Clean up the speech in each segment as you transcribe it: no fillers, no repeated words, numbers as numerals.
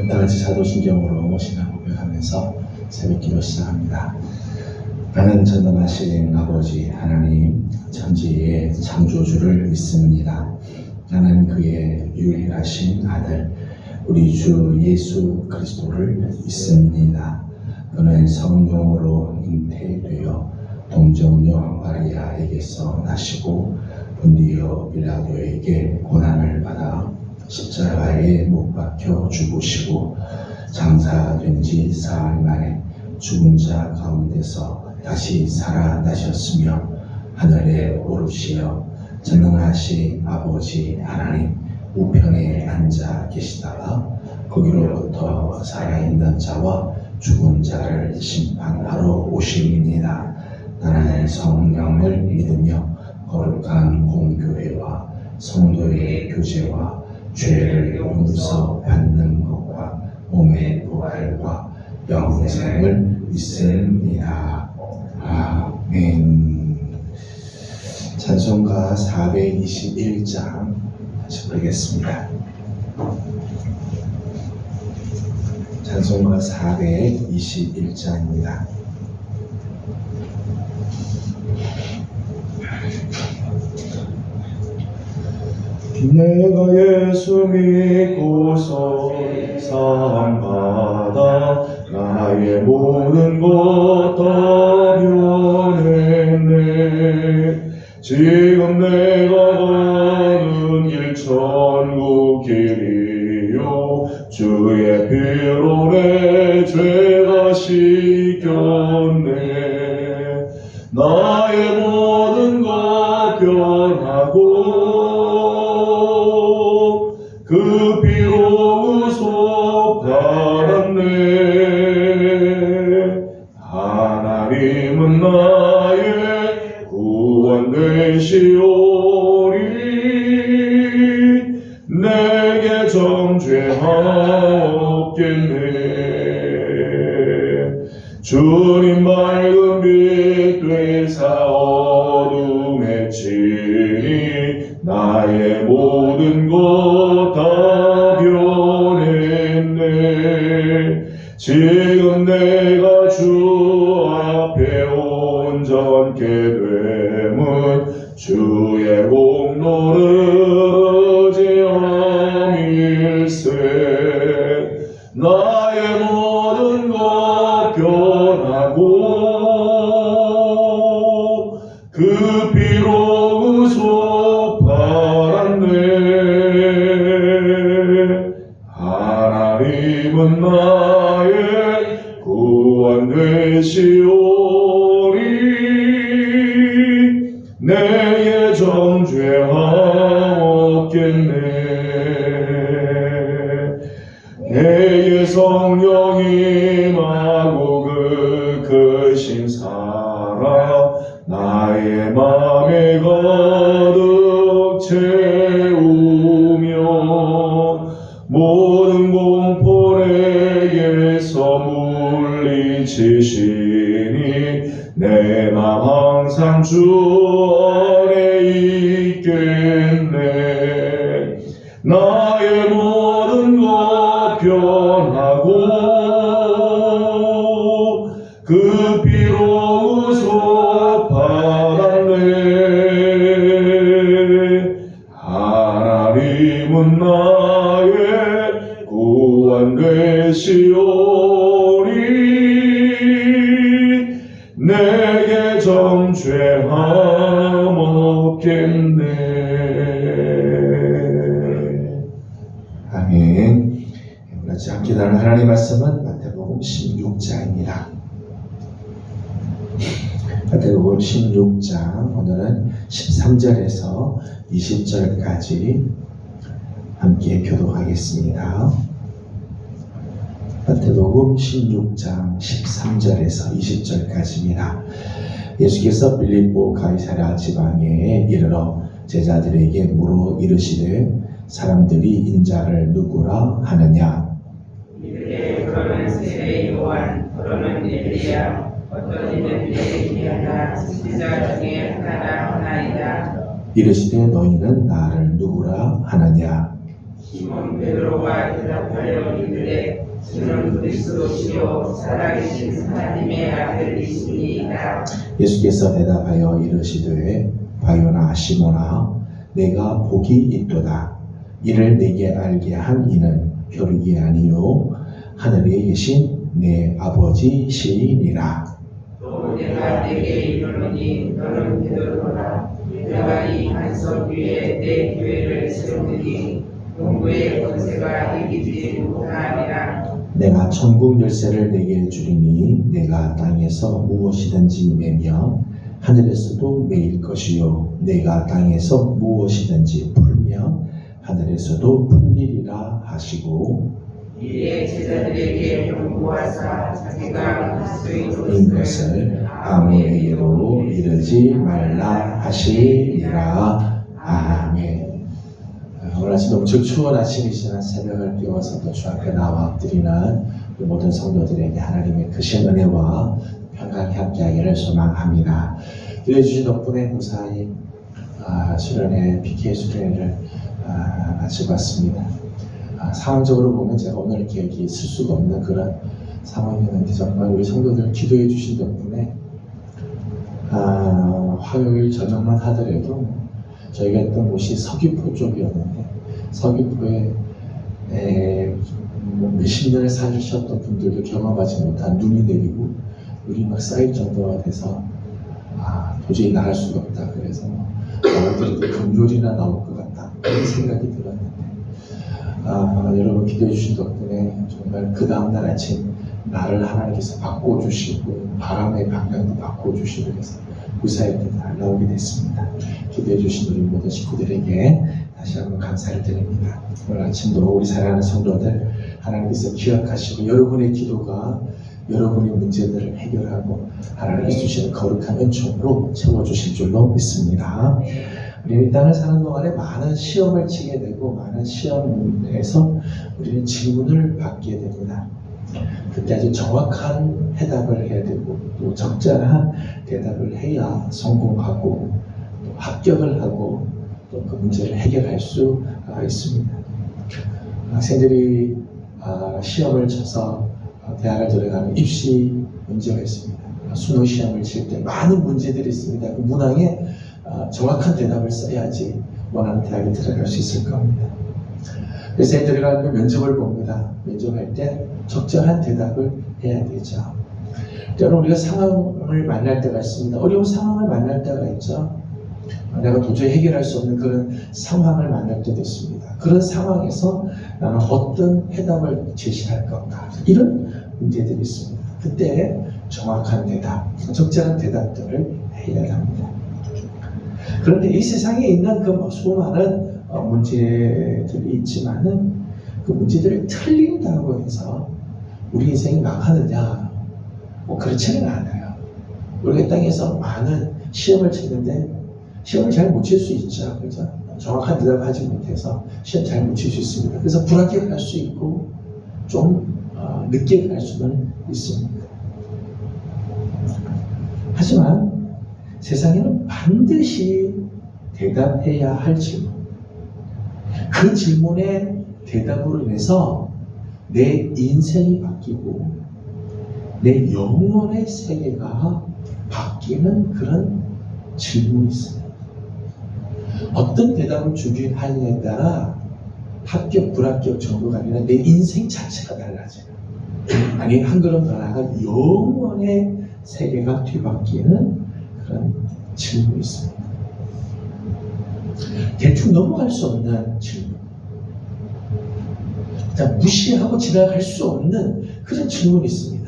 다같이 사도신경으로 신앙 고백하면서 새벽기도 시작합니다. 나는 전능하신 아버지 하나님 천지의 창조주를 믿습니다. 나는 그의 유일하신 아들 우리 주 예수 그리스도를 믿습니다. 그는 성령으로 잉태되어 동정녀 마리아에게서 나시고 본디오 빌라도에게 고난을 받아 십자가에 못 박혀 죽으시고 장사된 지 사흘 만에 죽은 자 가운데서 다시 살아나셨으며 하늘에 오르시어 전능하신 아버지 하나님 우편에 앉아 계시다가 거기로부터 살아있는 자와 죽은 자를 심판하러 오십니다. 나는 성령을 믿으며 거룩한 공교회와 성도의 교제와 죄를 용서받는 것과 몸의 부활과 영생을 믿습니다. 아멘. 찬송가 421장 다시 부르겠습니다. 찬송가 421장입니다. 내가 예수 믿고서 사함받아 나의 모든 것 다 변했네. 지금 내가 가는 길 천국 길이요 주의 피로 내 죄가 씻겼네. 나의 모든 것 변하고 그 피로 의소 받았네. 하나님은 나의 구원 되시오리. 내게 정죄하옵겠네. 주님 맑은 빛 되사 어둠에 치니 나의 모든 것 다 변했네. 지금 내가 주 앞에 온전케 됨은 주의 공로를 의지함일세. 나의 모든 것 변하고 그 피로 의소 받았네. 하나님은 나의 구원 되시오리. 내게 정죄하옵겠네. 내게 성령이 임하고 그 크신 사랑 나의 맘에 가득 채우며 모든 공포 내게서 물리치시니 내 맘 항상 주 안에 있겠네. 나의 모든 것 변하고 그 피로 의소 받았네. 하나님은 나의 구원 되시오리. 내게 정죄함 없겠네. 아멘. 같이 함께 나눈 하나님의 말씀은 마태복음 16장입니다. 마태복음 16장 오늘은 13절에서 20절까지 함께 교독하겠습니다. 마태복음 16장 13절에서 20절까지입니다. 예수께서 빌립보 가이사랴 지방에 이르러 제자들에게 물어 이르시되 사람들이 인자를 누구라 하느냐? 이들의 그러는 세례 요한, 그러는 엘리야, 어떤 이는 예수니라 선지자 중에 하나라 하나이다. 이르시되 너희는 나를 누구라 하느냐? 시몬 베드로가 대답하여 이르되 주는 그리스도시요 살아계신 하나님의 아들이시니이다. 예수께서 대답하여 이르시되 바요나 시몬아 내가 복이 있도다. 이를 내게 알게 한 이는 벼룩이 아니요 하늘에 계신 내 아버지시니라. 또 내가 내게 이르노니 너는 베드로라. 내가 이 반석 위에 내 교회를 세우리니 농부의 권세가 이기지 못하니라. 내가 천국 열쇠를 내게 주리니 내가 땅에서 무엇이든지 매며 하늘에서도 매일 것이요 내가 땅에서 무엇이든지 풀며 하늘에서도 풀리리라 하시고 이에 제자들에게 경고하사 자기가 인 것을 아무에게도 이르지 말라 하시니라. 아멘. 오늘 아침 너무 추운 아침이지만 새벽을 깨워서 또 주 앞에 나와 엎드리는 모든 성도들에게 하나님의 크신 은혜와 평강이 함께하기를 소망합니다. 들려주신 덕분에 무사히 수련회, PK 수련회를 마치고 왔습니다. 상황적으로 보면 제가 오늘 계획이 있을 수가 없는 그런 상황이었는데 정말 우리 성도들 기도해 주신 덕분에 화요일 저녁만 하더라도 저희가 했던 곳이 서귀포 쪽이었는데 서귀포에 몇십 년을 사셨던 분들도 경험하지 못한 눈이 내리고 눈이 막 쌓일 정도가 돼서 도저히 나갈 수가 없다. 그래서 아무래도 금요일이나 나올 것 같다. 그런 생각이 들었는데 여러분 기도해 주신 덕분에 정말 그 다음날 아침 나를 하나님께서 바꿔주시고 바람의 방향도 바꿔주시고 그래서 무사히 나오게 됐습니다. 기도해 주신 우리 모든 식구들에게 다시 한번 감사를 드립니다. 오늘 아침도 우리 사랑하는 성도들 하나님께서 기억하시고 여러분의 기도가 여러분의 문제들을 해결하고 하나님께서 주시는 거룩한 은총으로 채워주실 줄로 믿습니다. 우리는 이 땅을 사는 동안에 많은 시험을 치게 되고 많은 시험에서 우리는 질문을 받게 됩니다. 그때 아주 정확한 해답을 해야 되고 또 적절한 대답을 해야 성공하고 또 합격을 하고 또 그 문제를 해결할 수 있습니다. 학생들이 시험을 쳐서 대학을 들어가면 입시 문제가 있습니다. 수능 시험을 칠 때 많은 문제들이 있습니다. 그 문항에 정확한 대답을 써야지 원하는 대학에 들어갈 수 있을 겁니다. 그래서 들어가면 면접을 봅니다. 면접할 때 적절한 대답을 해야 되죠. 때로는 우리가 상황을 만날 때가 있습니다. 어려운 상황을 만날 때가 있죠. 내가 도저히 해결할 수 없는 그런 상황을 만날 때도 있습니다. 그런 상황에서 나는 어떤 해답을 제시할 건가 이런 문제들이 있습니다. 그때 정확한 대답, 적절한 대답들을 해야 합니다. 그런데 이 세상에 있는 그 수많은 문제들이 있지만은 그 문제들을 틀린다고 해서 우리 인생이 망하느냐? 그렇지는 않아요. 우리가 땅에서 많은 시험을 치는데 시험을 잘 못 칠 수 있죠. 그렇죠? 정확한 대답을 하지 못해서 시험 잘 못 칠 수 있습니다. 그래서 불합격할 수 있고 좀 늦게 갈 수는 있습니다. 하지만 세상에는 반드시 대답해야 할 질문, 그 질문의 대답으로 인해서 내 인생이 바뀌고 내 영혼의 세계가 바뀌는 그런 질문이 있습니다. 어떤 대답을 주긴 하느냐에 따라 합격, 불합격 정도가 아니라 내 인생 자체가 달라져요. 아니, 한 걸음 더 나아가 영혼의 세계가 뒤바뀌는 그런 질문이 있습니다. 대충 넘어갈 수 없는 질문. 무시하고 지나갈 수 없는 그런 질문이 있습니다.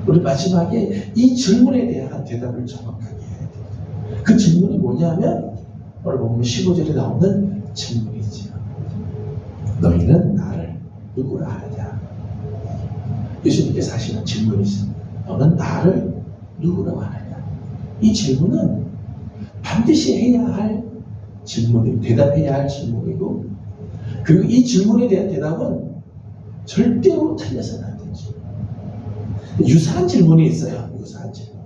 우리 마지막에 이 질문에 대한 대답을 정확하게 해야 돼요. 그 질문이 뭐냐면 오늘 보면 15절에 나오는 질문이지요. 너희는 나를 누구라 하느냐? 예수님께서 하시는 질문이죠. 너는 나를 누구라고 하느냐? 이 질문은 반드시 해야 할 질문이고 대답해야 할 질문이고 그리고 이 질문에 대한 대답은 절대로 틀려서는 안 되죠. 유사한 질문이 있어요. 유사한 질문.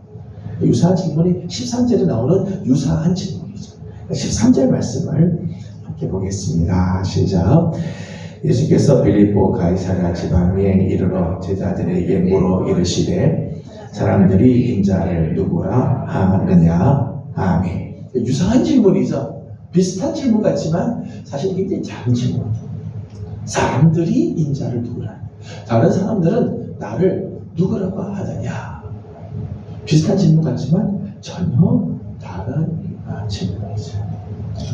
유사한 질문이 13절에 나오는 유사한 질문이죠. 13절 말씀을 해보겠습니다. 시작. 예수께서 빌립보 가이사랴 지방에 이르러 제자들에게 물어 이르시되 사람들이 인자를 누구라 하느냐. 아멘. 유사한 질문이죠. 비슷한 질문 같지만 사실 굉장히 작은 질문. 사람들이 인자를 누구라. 다른 사람들은 나를 누구라고 하느냐. 비슷한 질문 같지만 전혀 다른 질문이죠.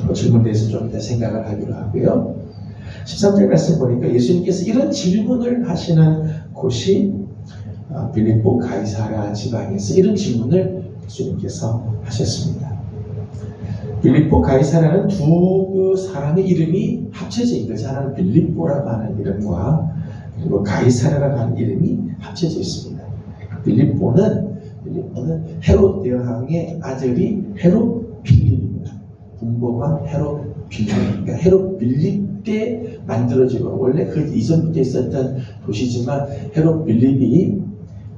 그 질문에 대해서 좀 더 생각을 하기로 하고요. 13절 말씀 보니까 예수님께서 이런 질문을 하시는 곳이 빌립보 가이사랴 지방에서 이런 질문을 예수님께서 하셨습니다. 빌립보 가이사랴는 두 사람의 이름이 합쳐져 있는 거죠. 하나는 빌립보라고 하는 이름과 그리고 가이사랴라고 하는 이름이 합쳐져 있습니다. 빌립보는 헤롯 대왕의 아들이 헤롯 빌립입니다. 분보가 헤롯 빌립. 그러니까 헤롯 빌립 때 만들어지고 원래 그 이전부터 있었던 도시지만 헤롯 빌립이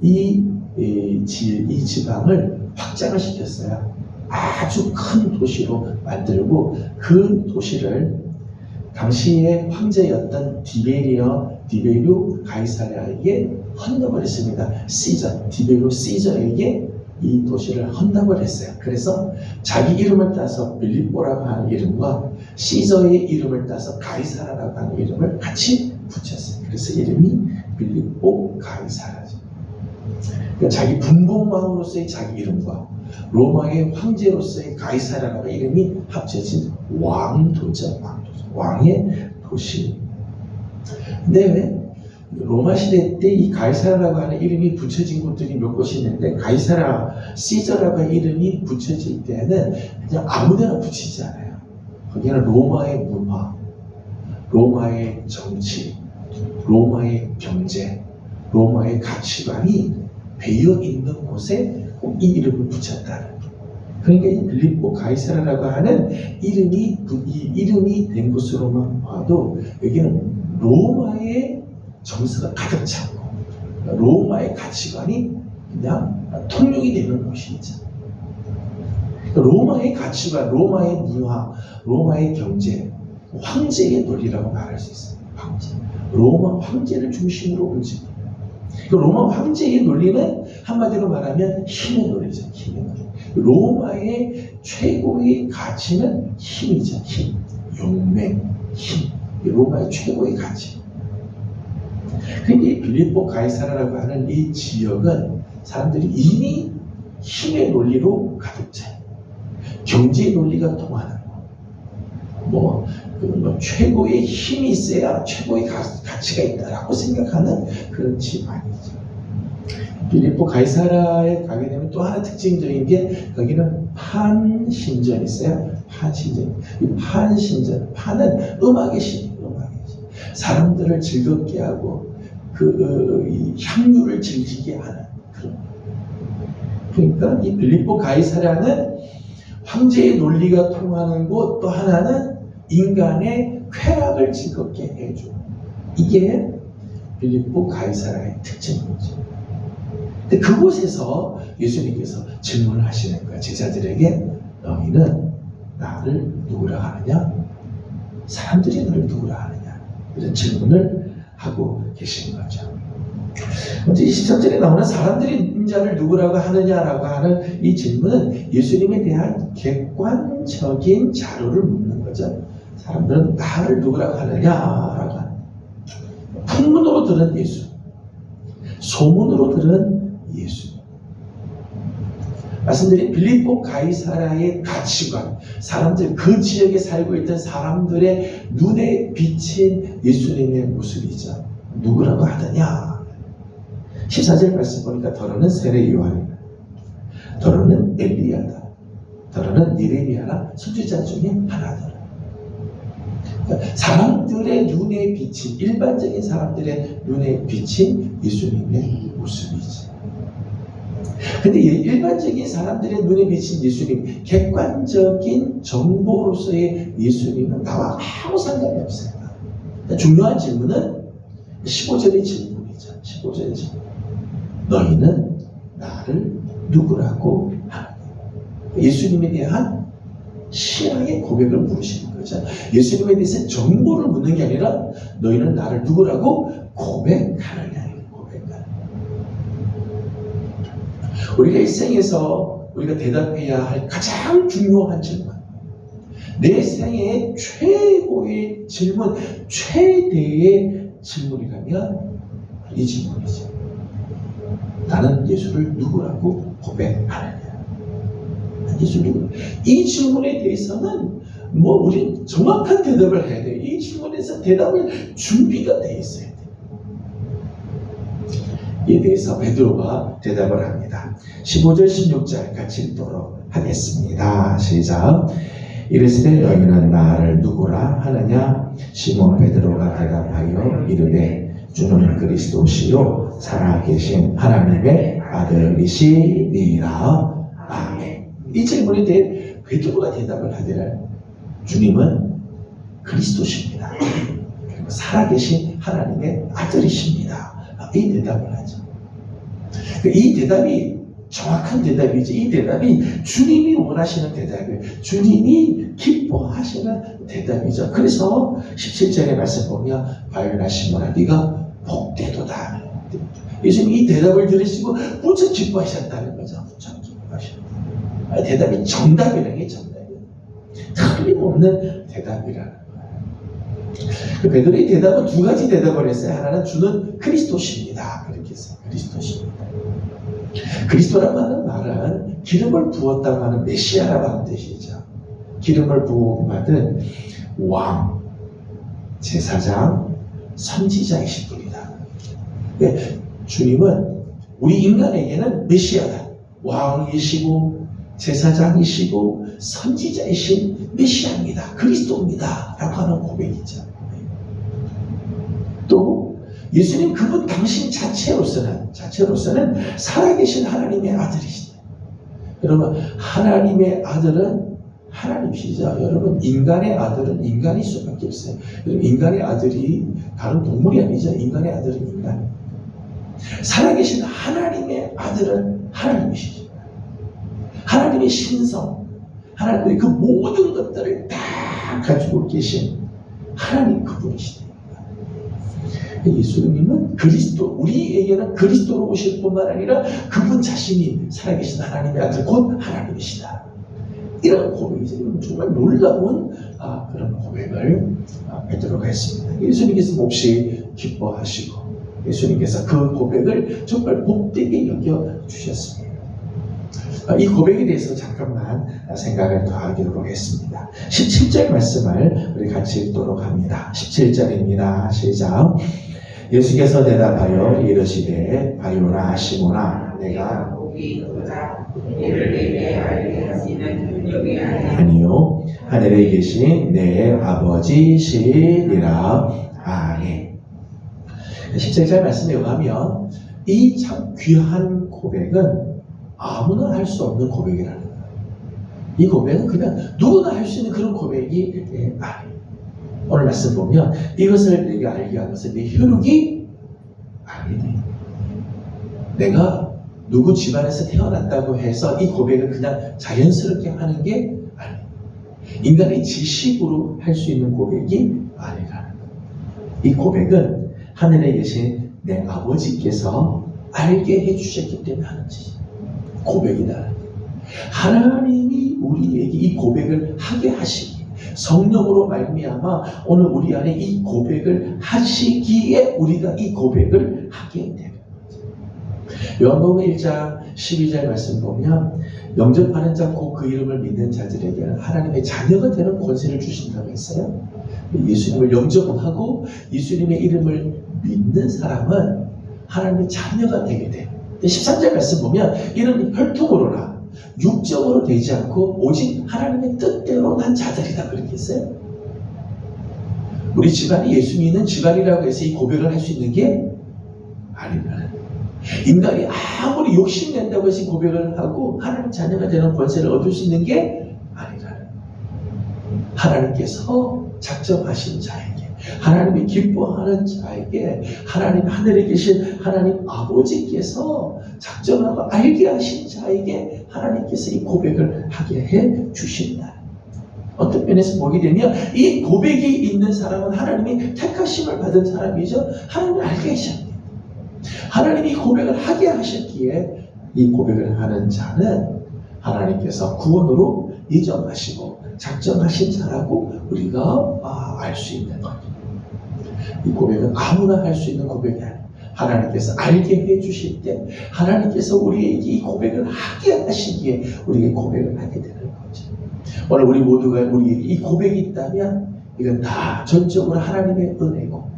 이 지방을 확장을 시켰어요. 아주 큰 도시로 만들고 그 도시를 당시의 황제였던 디베리오 가이사랴에게 헌납을 했습니다. 디베리오 시저에게 이 도시를 헌납을 했어요. 그래서 자기 이름을 따서 빌립보라고 하는 이름과 시저의 이름을 따서 가이사랴라고 하는 이름을 같이 붙였어요. 그래서 이름이 빌립보 가이사랴죠. 그러니까 자기 분봉왕으로서의 자기 이름과 로마의 황제로서의 가이사랴라고 이름이 합쳐진 왕도죠. 왕의 도시. 근데 왜 로마 시대 때 이 가이사랴라고 하는 이름이 붙여진 곳들이 몇 곳이 있는데 가이사랴 시저라고 하는 이름이 붙여질 때는 그냥 아무데나 붙이지 않아요. 거기는 로마의 문화, 로마의 정치, 로마의 경제, 로마의 가치관이 배어 있는 곳에 꼭 이 이름을 붙였다는. 그러니까 이 빌립보 가이사랴라고 하는 이름이 된 곳으로만 봐도 여기는 로마의 정서가 가득 차고 로마의 가치관이 그냥 통용이 되는 곳이죠. 로마의 가치관, 로마의 문화, 로마의 경제, 황제의 논리라고 말할 수 있어요. 황제. 로마 황제를 중심으로 움직입니다. 그 로마 황제의 논리는 한마디로 말하면 힘의 논리죠. 힘의 논리. 로마의 최고의 가치는 힘이죠. 힘. 용맹, 힘. 로마의 최고의 가치. 그러니까 이 빌립보 가이사랴라고 하는 이 지역은 사람들이 이미 힘의 논리로 가득 차요. 경제의 논리가 통하는 거. 최고의 힘이 있어야 최고의 가치가 있다라고 생각하는 그런 집안이죠. 빌립보 가이사랴에 가게 되면 또 하나 특징적인 게 거기는 판신전이 있어요. 판신전. 이 판신전. 판은 음악의 신. 사람들을 즐겁게 하고 이 향유를 즐기게 하는 그런. 그러니까 이 빌립보 가이사랴는 황제의 논리가 통하는 곳, 또 하나는 인간의 쾌락을 즐겁게 해주고, 이게 빌립보 가이사랴의 특징이죠. 근데 그곳에서 예수님께서 질문을 하시는 거예요. 제자들에게 너희는 나를 누구라 하느냐? 사람들이 너를 누구라 하느냐? 이런 질문을 하고 계신 거죠. 먼저 23절에 나오는 사람들이 인자를 누구라고 하느냐라고 하는 이 질문은 예수님에 대한 객관적인 자료를 묻는 거죠. 사람들은 나를 누구라고 하느냐라고 하는. 풍문으로 들은 예수, 소문으로 들은 예수. 말씀드린 빌립보 가이사랴의 가치관, 사람들, 그 지역에 살고 있던 사람들의 눈에 비친 예수님의 모습이죠. 누구라고 하느냐? 14절 말씀 보니까 더러는 세례 요한이다. 더러는 엘리야다. 더러는 예레미야나 선지자 중에 하나다. 그러니까 사람들의 눈에 비친, 일반적인 사람들의 눈에 비친 예수님의 모습이지. 근데 일반적인 사람들의 눈에 비친 예수님, 객관적인 정보로서의 예수님은 나와 아무 상관이 없어요. 중요한 질문은 15절의 질문이죠. 15절의 질문. 너희는 나를 누구라고 하느냐? 예수님에 대한 신앙의 고백을 물으시는 거예요. 그렇죠? 예수님에 대해서 정보를 묻는 게 아니라 너희는 나를 누구라고 고백하느냐. 고백하느냐. 우리가 일생에서 우리가 대답해야 할 가장 중요한 질문, 내 생애의 최고의 질문, 최대의 질문이라면 이 질문이죠. 나는 예수를 누구라고 고백하느냐. 예수 누구? 이 질문에 대해서는 우린 정확한 대답을 해야 돼요. 이 질문에서 대답을 준비가 돼 있어야 돼요. 이에 대해서 베드로가 대답을 합니다. 15절 16절 같이 읽도록 하겠습니다. 시작. 이르시되 너희는 나를 누구라 하느냐? 시몬 베드로가 대답하여 이르되 주는 그리스도시요 살아계신 하나님의 아들이시니라. 아멘. 이 질문에 대해 베드로가 대답을 하되 주님은 그리스도십니다. 그리고 살아계신 하나님의 아들이십니다. 이 대답을 하죠. 이 대답이 정확한 대답이지. 이 대답이 주님이 원하시는 대답이에요. 주님이 기뻐하시는 대답이죠. 그래서 17절의 말씀 보면 바요나 시몬아 네가 복되도다. 예수님이 이 대답을 들으시고 무척 기뻐하셨다는 거죠. 무척 기뻐하셨다. 대답이 정답이라는 게 정답이에요. 틀림없는 대답이라는 거예요. 베드로의 대답은 두 가지 대답을 했어요. 하나는 주는 그리스도십니다. 그렇게 했어요. 그리스도십니다. 그리스도라고 하는 말은 기름을 부었다고 하는 메시아라고 하는 뜻이죠. 기름을 부어 받은 왕, 제사장, 선지자이신 분이다. 주님은 우리 인간에게는 메시아다. 왕이시고 제사장이시고 선지자이신 메시아입니다. 그리스도입니다. 라고 하는 고백이죠. 또 예수님 그분 당신 자체로서는 살아계신 하나님의 아들이시다. 여러분 하나님의 아들은 하나님이시죠. 여러분 인간의 아들은 인간일 수밖에 없어요. 인간의 아들이 다른 동물이 아니죠. 인간의 아들은 인간. 살아계신 하나님의 아들은 하나님이시죠. 하나님의 신성, 하나님의 그 모든 것들을 다 가지고 계신 하나님 그분이시다. 예수님은 그리스도, 우리에게는 그리스도로 오실 뿐만 아니라 그분 자신이 살아계신 하나님의 아들 곧 하나님이시다. 이런 고백이죠. 정말 놀라운 그런 고백을 베드로가 했습니다. 예수님께서 몹시 기뻐하시고 예수님께서 그 고백을 정말 복되게 여겨주셨습니다. 이 고백에 대해서 잠깐만 생각을 더 하도록 했습니다. 17절 말씀을 우리 같이 읽도록 합니다. 17절입니다. 시작. 예수께서 대답하여 이르시되 바요나 시몬아 내가 복이 있도다. 이를 내게 알게 하시는 능력이 아니요 하늘에 계신 내 아버지시니라. 아멘. 17절 말씀에 의하면 이 참 귀한 고백은 아무나 할 수 없는 고백이라는 거예요. 이 고백은 그냥 누구나 할 수 있는 그런 고백이 아니에요. 오늘 말씀 보면 이것을 내가 알게 하는 것은 내 혈육이 아니네. 내가 누구 집안에서 태어났다고 해서 이 고백을 그냥 자연스럽게 하는 게 아니에요. 인간의 지식으로 할 수 있는 고백이 아니라는 거예요. 이 고백은 하늘에 계신 내 아버지께서 알게 해주셨기 때문에 하는 짓이에요. 고백이다. 하나님이 우리에게 이 고백을 하게 하시기 성령으로 말미암아 오늘 우리 안에 이 고백을 하시기에 우리가 이 고백을 하게 되는 거죠. 요한복음 1장 12절 말씀 보면 영접하는 자 곧 그 이름을 믿는 자들에게는 하나님의 자녀가 되는 권세를 주신다고 했어요. 예수님을 영접하고 예수님의 이름을 믿는 사람은 하나님의 자녀가 되게 돼요. 13절 말씀 보면 이는 혈통으로나 육적으로 되지 않고 오직 하나님의 뜻대로 난 자들이다 그렇게 했어요. 우리 집안이 예수 믿는 집안이라고 해서 이 고백을 할 수 있는 게 아니라는 인간이 아무리 욕심낸다고 해서 이 고백을 하고 하나님 자녀가 되는 권세를 얻을 수 있는 게 아니라는 하나님께서 작정하신 자에게 하나님이 기뻐하는 자에게 하나님 하늘에 계신 하나님 아버지께서 작정하고 알게 하신 자에게 하나님께서 이 고백을 하게 해 주신다. 어떤 면에서 보게 되면 이 고백이 있는 사람은 하나님이 택하심을 받은 사람이죠. 하나님을 알게 하셨네요. 하나님이 고백을 하게 하셨기에 이 고백을 하는 자는 하나님께서 구원으로 예정하시고 작정하신 자라고 우리가 알 수 있는 거예요. 이 고백은 아무나 할 수 있는 고백이 아니에요. 하나님께서 알게 해주실 때 하나님께서 우리에게 이 고백을 하게 하시기에 우리에게 고백을 하게 되는 거죠. 오늘 우리 모두가 우리에게 이 고백이 있다면 이건 다 전적으로 하나님의 은혜고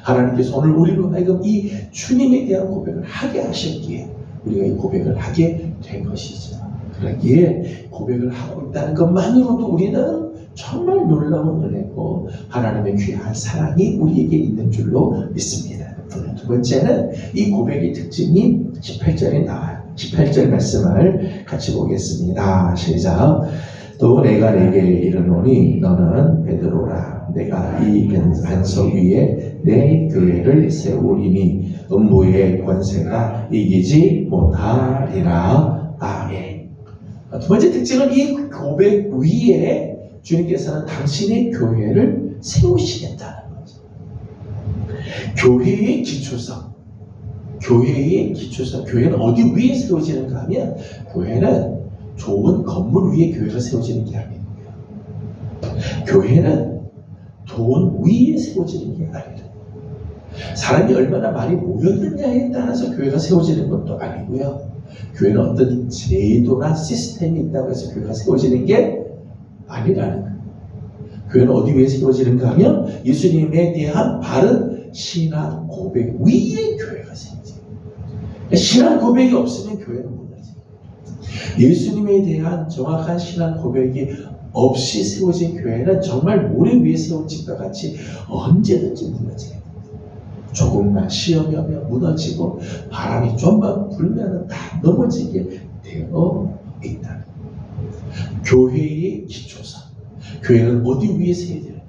하나님께서 오늘 우리로 하여금 이 주님에 대한 고백을 하게 하셨기에 우리가 이 고백을 하게 된 것이죠. 그러기에 고백을 하고 있다는 것만으로도 우리는 정말 놀라운 은혜고 하나님의 귀한 사랑이 우리에게 있는 줄로 믿습니다. 두 번째는 이 고백의 특징이 18절에 나와요. 18절 말씀을 같이 보겠습니다. 시작. 또 내가 내게 이르노니 너는 베드로라. 내가 이 반석 위에 내 교회를 세우리니 음부의 권세가 이기지 못하리라. 아멘. 두 번째 특징은 이 고백 위에 주님께서는 당신의 교회를 세우시겠다는 거죠. 교회의 기초성. 교회는 어디 위에 세워지는가 하면 교회는 좋은 건물 위에 교회가 세워지는 게 아니에요. 교회는 돈 위에 세워지는 게 아니에요. 사람이 얼마나 많이 모였느냐에 따라서 교회가 세워지는 것도 아니고요. 교회는 어떤 제도나 시스템이 있다고 해서 교회가 세워지는 게 아니라는 거예요. 교회는 어디 위에 세워지는가 하면 예수님에 대한 바른 신앙 고백 위에 교회가 세워져요. 신앙 고백이 없으면 교회는 무너져요. 예수님에 대한 정확한 신앙 고백이 없이 세워진 교회는 정말 모래 위에 세운 집과 같이 언제든지 무너져요. 조금만 시험이 오면 무너지고 바람이 좀만 불면 다 넘어지게 되어 있다. 교회의 기초성. 교회는 어디 위에 세워야 되는 거예요?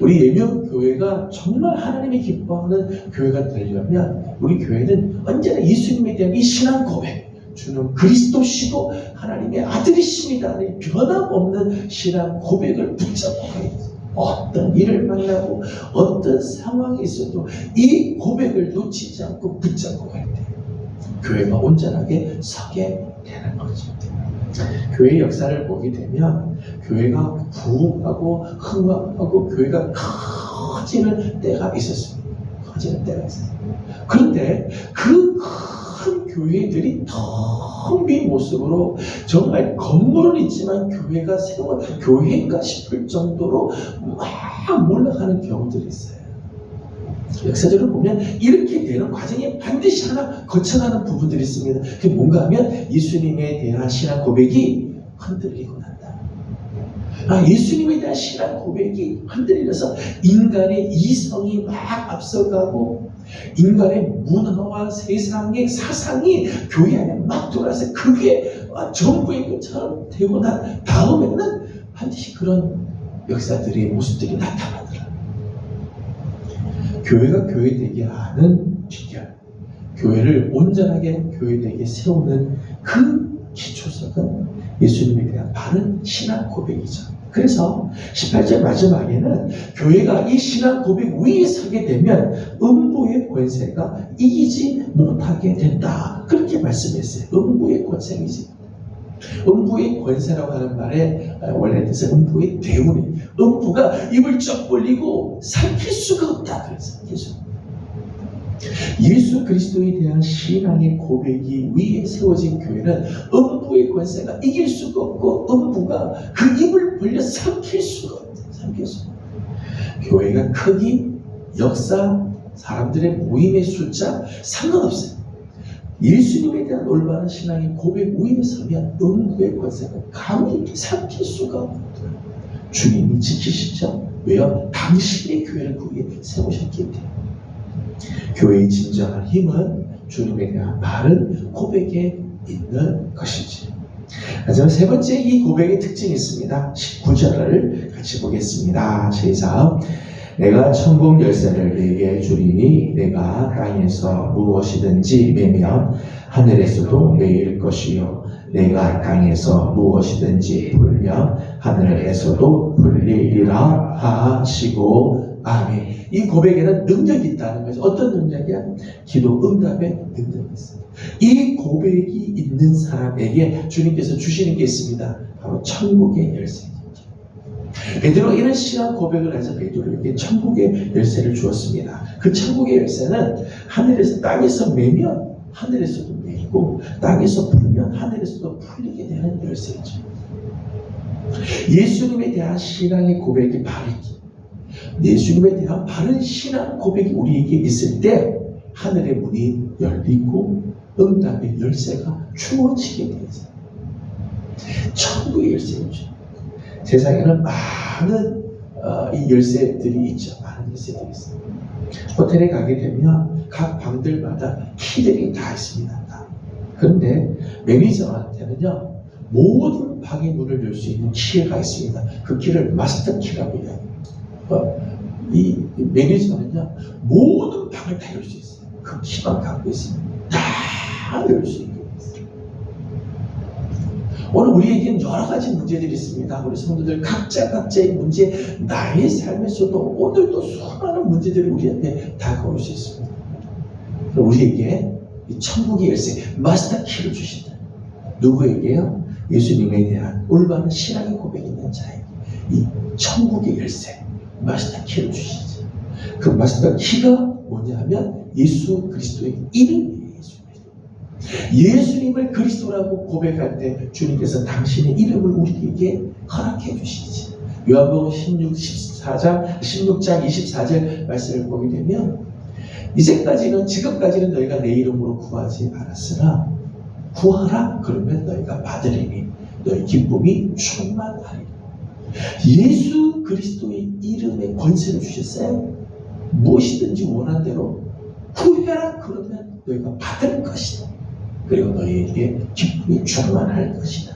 우리 예명교회가 정말 하나님이 기뻐하는 교회가 되려면 우리 교회는 언제나 예수님에 대한 이 신앙 고백, 주는 그리스도시고 하나님의 아들이십니다는 변함없는 신앙 고백을 붙잡고 가야 돼요. 어떤 일을 만나고 어떤 상황이 있어도 이 고백을 놓치지 않고 붙잡고 가야 돼요. 교회가 온전하게 서게 되는 거죠. 교회의 역사를 보게 되면 교회가 부흥하고 흥왕하고 교회가 커지는 때가 있었습니다. 그런데 그 큰 교회들이 텅 빈 모습으로 정말 건물은 있지만 교회가 교회인가 싶을 정도로 막 몰락하는 경우들이 있어요. 역사적으로 보면 이렇게 되는 과정에 반드시 하나 거쳐가는 부분들이 있습니다. 그게 뭔가 하면 예수님에 대한 신앙 고백이 흔들리고 난다. 예수님에 대한 신앙 고백이 흔들려서 인간의 이성이 막 앞서가고 인간의 문화와 세상의 사상이 교회 안에 막 들어와서 그게 전부의 것처럼 되고 난 다음에는 반드시 그런 역사들의 모습들이 나타나더라. 교회가 교회되게 하는 비결, 교회를 온전하게 교회되게 세우는 그 기초석은 예수님에 대한 바른 신앙 고백이죠. 그래서 18절 마지막에는 교회가 이 신앙 고백 위에 서게 되면 음부의 권세가 이기지 못하게 된다. 그렇게 말씀했어요. 음부의 권세이지. 음부의 권세라고 하는 말에 원래 뜻은 음부의 대운이. 음부가 입을 쩍 벌리고 삼킬 수가 없다. 그래서 예수 그리스도에 대한 신앙의 고백이 위에 세워진 교회는 음부의 권세가 이길 수가 없고 음부가 그 입을 벌려 삼킬 수가 없어요. 교회가 크기, 역사, 사람들의 모임의 숫자 상관없어요. 예수님에 대한 올바른 신앙의 고백 위에 서면 음부의 권세가 감히 삼킬 수가 없어요. 주님이 지키시죠. 왜요? 당신의 교회를 그 위에 세우셨기 때문에. 교회의 진정한 힘은 주님에 대한 바른 고백에 있는 것이지. 하지만 세 번째 이 고백의 특징이 있습니다. 19절을 같이 보겠습니다. 시작. 내가 천국 열쇠를 네게 주리니 내가 땅에서 무엇이든지 매면 하늘에서도 매일 것이요 내가 땅에서 무엇이든지 풀면 하늘에서도 풀리리라 하시고 아멘. 이 고백에는 능력이 있다는 거죠. 어떤 능력이야? 기도 응답의 능력이 있어요. 이 고백이 있는 사람에게 주님께서 주시는 게 있습니다. 바로 천국의 열쇠죠. 베드로가 이런 신앙 고백을 해서 베드로에게 천국의 열쇠를 주었습니다. 그 천국의 열쇠는 하늘에서 땅에서 매면 하늘에서도 매이고 땅에서 풀면 하늘에서도 풀리게 되는 열쇠죠. 예수님에 대한 신앙의 고백이 바르기, 예수님에 대한 바른 신앙 고백이 우리에게 있을 때 하늘의 문이 열리고 응답의 열쇠가 주어지게 되죠. 천국의 열쇠죠. 세상에는 많은 이 열쇠들이 있죠. 많은 열쇠들이 있어요. 호텔에 가게 되면 각 방들마다 키들이 다 있습니다. 다. 그런데 매니저한테는요, 모든 방의 문을 열 수 있는 키가 있습니다. 그 키를 마스터 키라고 해요. 이 매니저는요, 모든 방을 다 열 수 있어요. 그 키만 갖고 있습니다. 다 열 수 있게 있어요. 오늘 우리에게는 여러 가지 문제들이 있습니다. 우리 성도들 각자의 문제, 나의 삶에서도 오늘도 수많은 문제들이 우리한테 다가올 수 있습니다. 우리에게 이 천국의 열쇠, 마스터 키를 주신다. 누구에게요? 예수님에 대한 올바른 신앙의 고백이 있는 자에게 이 천국의 열쇠, 마스터 키를 주시죠. 그 마스터 키가 뭐냐면 예수 그리스도의 이름이에요. 예수님을 그리스도라고 고백할 때 주님께서 당신의 이름을 우리에게 허락해 주시지. 요한복음 16장 24절 말씀을 보게 되면 지금까지는 너희가 내 이름으로 구하지 않았으나 구하라 그러면 너희가 받으리니 너희 기쁨이 충만하리라. 예수 그리스도의 이름에 권세를 주셨어요. 무엇이든지 원한 대로 구해라 그러면 너희가 받을 것이다. 그리고 너희에게 기쁨이 충만할 것이다.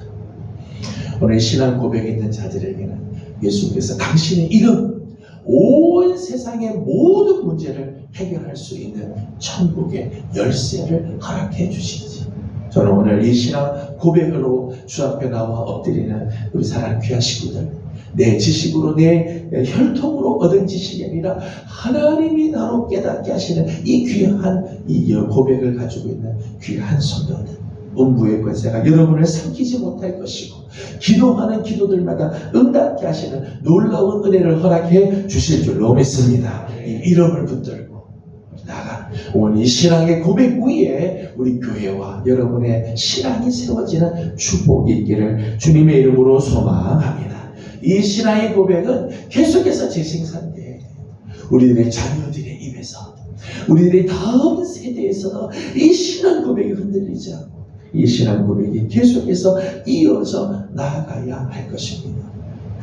오늘 신앙 고백이 있는 자들에게는 예수님께서 당신의 이름, 온 세상의 모든 문제를 해결할 수 있는 천국의 열쇠를 허락해 주시지. 저는 오늘 이 신앙 고백으로 주 앞에 나와 엎드리는 우리 사랑하는 귀한 식구들, 내 지식으로 내 혈통으로 얻은 지식이 아니라 하나님이 나로 깨닫게 하시는 이 귀한 이 고백을 가지고 있는 귀한 성도들, 음부의 권세가 여러분을 삼키지 못할 것이고 기도하는 기도들마다 응답게 하시는 놀라운 은혜를 허락해 주실 줄로 믿습니다. 이 이름을 붙들고 나가 오늘 이 신앙의 고백 위에 우리 교회와 여러분의 신앙이 세워지는 축복이 있기를 주님의 이름으로 소망합니다. 이 신앙의 고백은 계속해서 재생산돼 우리들의 자녀들의 입에서, 우리들의 다음 세대에서 이 신앙 고백이 흔들리지 않고 이 신앙 고백이 계속해서 이어져 나아가야 할 것입니다.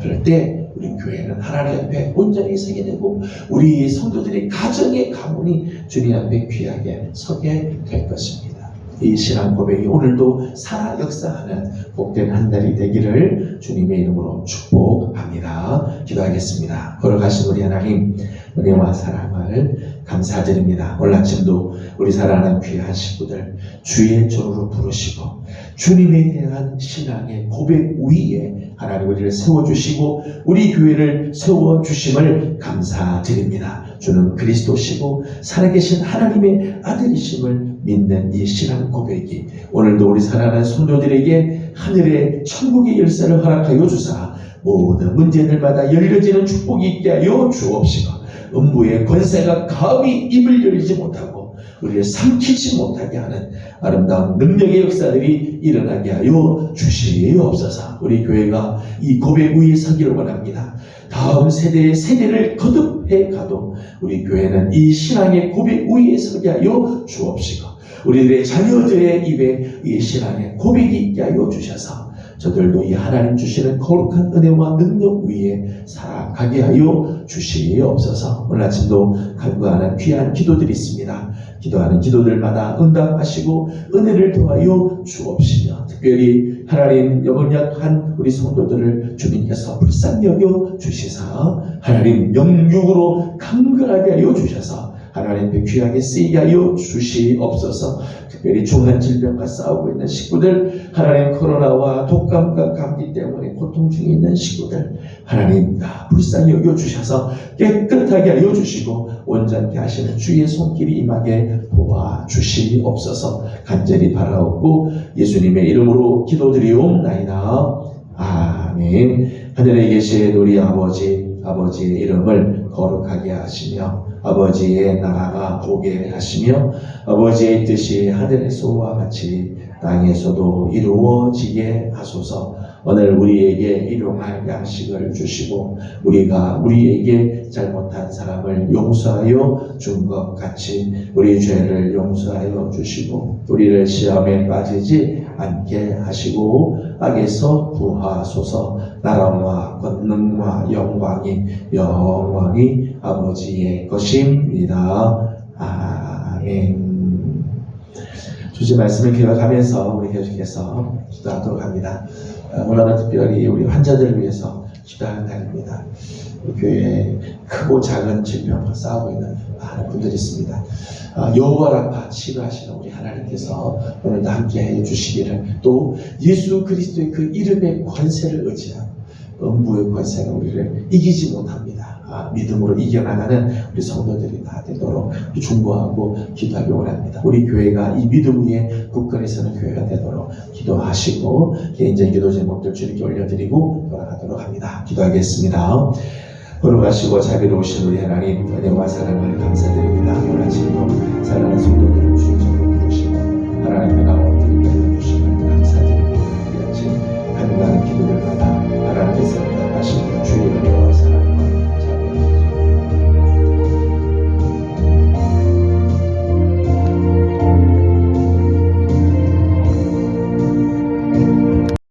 그럴 때 우리 교회는 하나님 앞에 온전히 서게 되고 우리 성도들의 가정의 가문이 주님 앞에 귀하게 서게 될 것입니다. 이 신앙 고백이 오늘도 살아 역사하는 복된 한 달이 되기를 주님의 이름으로 축복합니다. 기도하겠습니다. 걸어가신 우리 하나님, 은혜와 사랑을 감사드립니다. 오늘 아침도 우리 사랑하는 귀한 식구들 주의 종으로 부르시고 주님에 대한 신앙의 고백 위에 하나님 우리를 세워주시고 우리 교회를 세워주심을 감사드립니다. 주는 그리스도시고 살아계신 하나님의 아들이심을 믿는 이 신앙 고백이 오늘도 우리 사랑하는 성도들에게 하늘의 천국의 열쇠를 허락하여 주사 모든 문제들마다 열려지는 축복이 있게 하여 주옵시고 음부의 권세가 감히 입을 열지 못하고 우리를 삼키지 못하게 하는 아름다운 능력의 역사들이 일어나게 하여 주시옵소서. 우리 교회가 이 고백 위에 서기를 원합니다. 다음 세대의 세대를 거듭해 가도 우리 교회는 이 신앙의 고백 위에 서게 하여 주옵시고 우리들의 자녀들의 입에 이 신앙의 고백이 있게 하여 주셔서 저들도 이 하나님 주시는 거룩한 은혜와 능력 위에 살아가게 하여 주시옵소서. 오늘 아침도 간구하는 귀한 기도들이 있습니다. 기도하는 기도들마다 응답하시고 은혜를 더하여 주옵시며 특별히 하나님 연약한 우리 성도들을 주님께서 불쌍히 여겨 주시사 하나님 영육으로 강건하게 하여 주셔서 하나님께 귀하게 쓰이게 하여 주시옵소서. 특별히 중한 질병과 싸우고 있는 식구들, 하나님 코로나와 독감과 감기 때문에 고통 중에 있는 식구들, 하나님 다 불쌍히 여겨주셔서 깨끗하게 하여 주시고 온전케 하시는 주의 손길이 임하게 도와주시옵소서. 간절히 바라옵고 예수님의 이름으로 기도드리옵나이다. 아멘. 하늘에 계신 우리 아버지의 이름을 거룩하게 하시며 아버지의 나라가 오게 하시며 아버지의 뜻이 하늘에서와 같이 땅에서도 이루어지게 하소서. 오늘 우리에게 일용할 양식을 주시고 우리가 우리에게 잘못한 사람을 용서하여 준 것 같이 우리 죄를 용서하여 주시고 우리를 시험에 빠지지 않게 하시고 악에서 구하소서. 나라와 권능과 영광이 아버지의 것입니다. 아멘. 주신 말씀을 기억하면서 우리 계속해서 기도하도록 합니다. 오늘은 특별히 우리 환자들을 위해서 기도하는 날입니다. 우리 교회에 크고 작은 질병과 싸우고 있는 많은 분들이 있습니다. 여호와라파 치료하시는 우리 하나님께서 오늘도 함께 해주시기를, 또 예수 그리스도의 그 이름의 권세를 의지하고 음부의 권세가 우리를 이기지 못합니다. 믿음으로 이겨나가는 우리 성도들이 다 되도록 중보하고 기도하기 원합니다. 우리 교회가 이 믿음 위에 굳건히 서는 교회가 되도록 기도하시고 개인적인 기도 제목들 주님께 올려드리고 돌아가도록 합니다. 기도하겠습니다. 걸어가시고 자비로우신 우리 하나님, 은혜와 사랑을 감사드립니다.